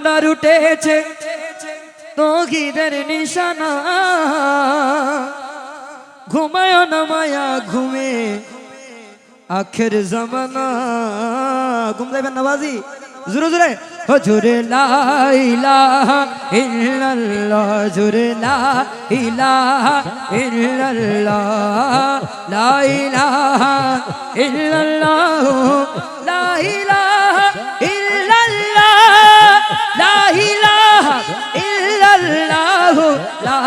আন্ধার উঠেছে তৌহিদের নিশানা ঘুমায় না মায়া ঘুমে আখের জামানা ঘুম যাইবেন না বাজি জোরে জোরে হুজুরে লা ইলাহা ইল্লাল্লাহ জোরে লা ইলাহা ইল্লাল্লাহ লা ইলাহা ইল্লাল্লাহ লা ইলাহা ইল্লাল্লাহ লা ইলাহা ইল্লাল্লাহ লা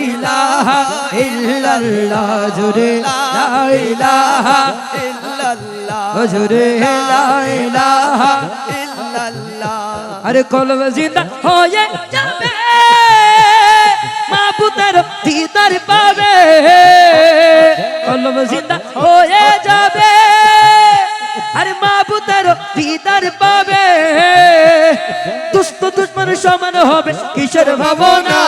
ইলাহা ইল্লাল্লাহ জোরে লা ইলাহা ইল্লাল্লাহ জোরে লা ইলাহা আরে কলব জিন্দা হয়ে যাবে মাবুদের দিদার পাবে কলব জিন্দা হয়ে যাবে আরে মাবুদের দিদার পাবে দুষ্ট দুশ্মন সমান হবে কিসের ভাবনা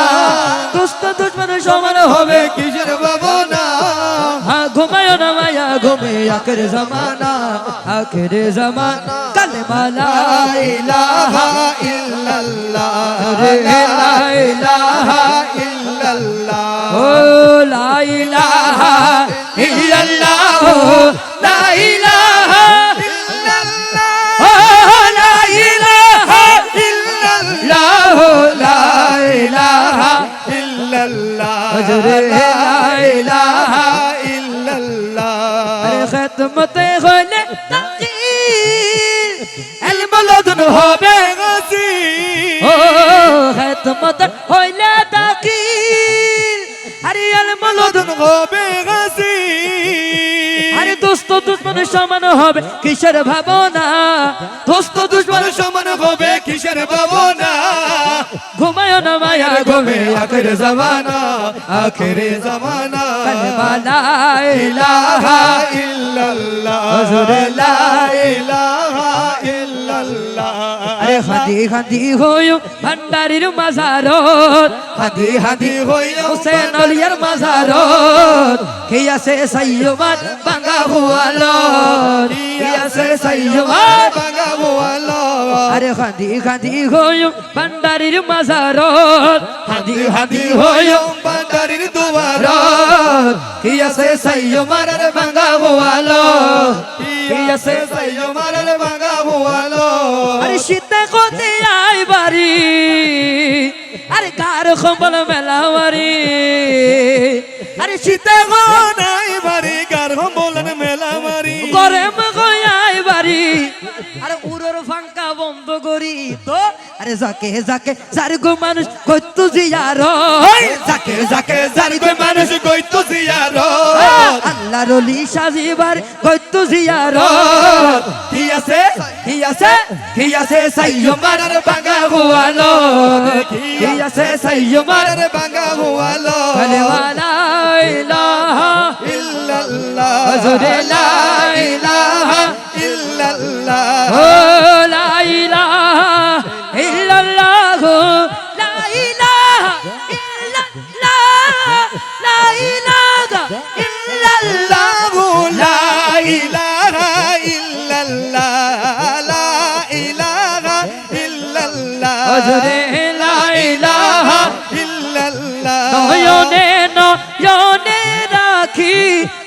দুষ্ট দুশ্মন সমান হবে কিসের ভাবনা হ্যাঁ ঘুমায় না মায়া ঘুমে আখের জামানা আখের জামানা কালেমা লা ইলাহা ইল্লাল্লাহ লা ইলাহা ইল্লাল্লাহ ও লা ইলাহা ইল্লাল্লাহ লা ইলাহা ইল্লাল্লাহ ও লা ইলাহা ইল্লাল্লাহ লা ইলাহা ইল্লাল্লাহ জোরে লা ইলাহা ইল্লাল্লাহ আরে খিদমতে হলে তাকির ইলম লদুন হবে গাছি ও খিদমতে হইলে তাকির আরে ইলম লদুন হবে গাছি আরে দোস্ত দুশ্মন সমান হবে কিসের ভাবনা দোস্ত দুশ্মন সমান হবে কিসের ভাবনা ঘুমায় না মায়া ঘুমে আখের জামানা কালেমা লা ইলাহা ইল্লাল্লাহ জোরে লা ইলাহা ইল্লাল্লাহ আরে হাদি হাদি হইও ভান্ডারির মাজারত হাদি হাদি হইও হুসেন আলিয়ার মাজারত কে আছে সাইয়্যিদ বাঙ্গা হুয়ালো কে আছে সাইয়্যিদ বাঙ্গা হুয়ালো আরে হাদি হাদি হইও ভান্ডারির মাজারত হাদি হাদি হইও ভান্ডারির দুয়ারত কে আছে সাইয়্যিদ বাঙ্গা হুয়ালো কে আছে সাইয়্যিদ বাঙ্গা হুয়ালো আরে শীতে কোতে আই বাড়ি আরে কার খবল মেলাওয়ারি আরে শীতে কোনাই বাড়ি কার খবল মেলাওয়ারি গরম গয়াই বাড়ি আরে উরর ফাঙ্কা বন্ধ করি তো আরে যাকে যাকে যার গো মানুষ কইতো জিয়ারো যাকে যাকে যার গো মানুষ কইতো জিয়ারো আল্লাহর ওলি সাজিবার কইতো জিয়ারো কি আছে কি আছে কি আছে সাইয়্যিদ বাঙ্গা হুয়ালো কি আছে সাইয়্যিদ বাঙ্গা হুয়ালো কালেমা লা ইলাহা ইল্লাল্লাহ জোরে লা ইলাহা ইল্লাল্লাহ ও লা ইলাহা ইল্লাল্লাহ লা ইলাহা ইল্লাল্লাহ লা ইলাহা ইল্লাল্লাহ লা ইলাহা ইল্লাল্লাহ লা ইলাহা ইল্লাল্লাহ জোরে লা ইলাহা ইল্লাল্লাহ নয়নে নয়নে রাখি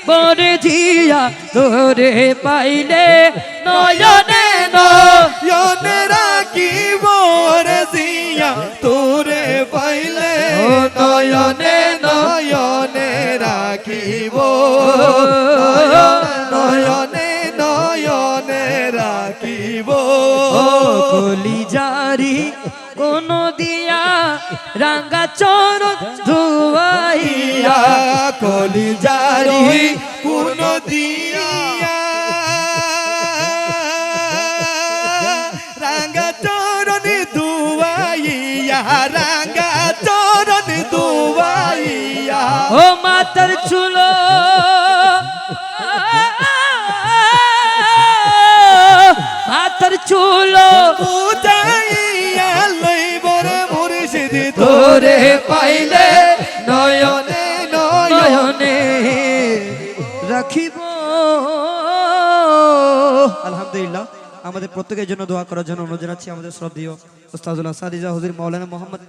বরে জিয়া তোরে পাইলে নয়নে নয়নে রাখি বরে জিয়া তোরে পাইলে ও নয়নে নয়নে রাখিব নয়নে নয়নে রাখিব ও কলিজারি কোন দিয়া রাঙ্গা চরণ ধুয়াইয়া কলিজারি কোন দিয়া রাঙ্গা চরণ ধুয়াইয়া রাঙ্গা চরণ ধুয়াইয়া ও মাতার চুলো মাতার চুলো উঠাইয়া লইবর মুর্শিদ তোরে পাইলে নয়নে নয়নে রাখিব। আলহামদুলিল্লাহ। আমাদের প্রত্যেকের জন্য দোয়া করার জন্য অনুরোধ জানাচ্ছি আমাদের শ্রদ্ধেয় উস্তাদুল্লাহ সাদিজা হুজুর মাওলানা মোহাম্মদ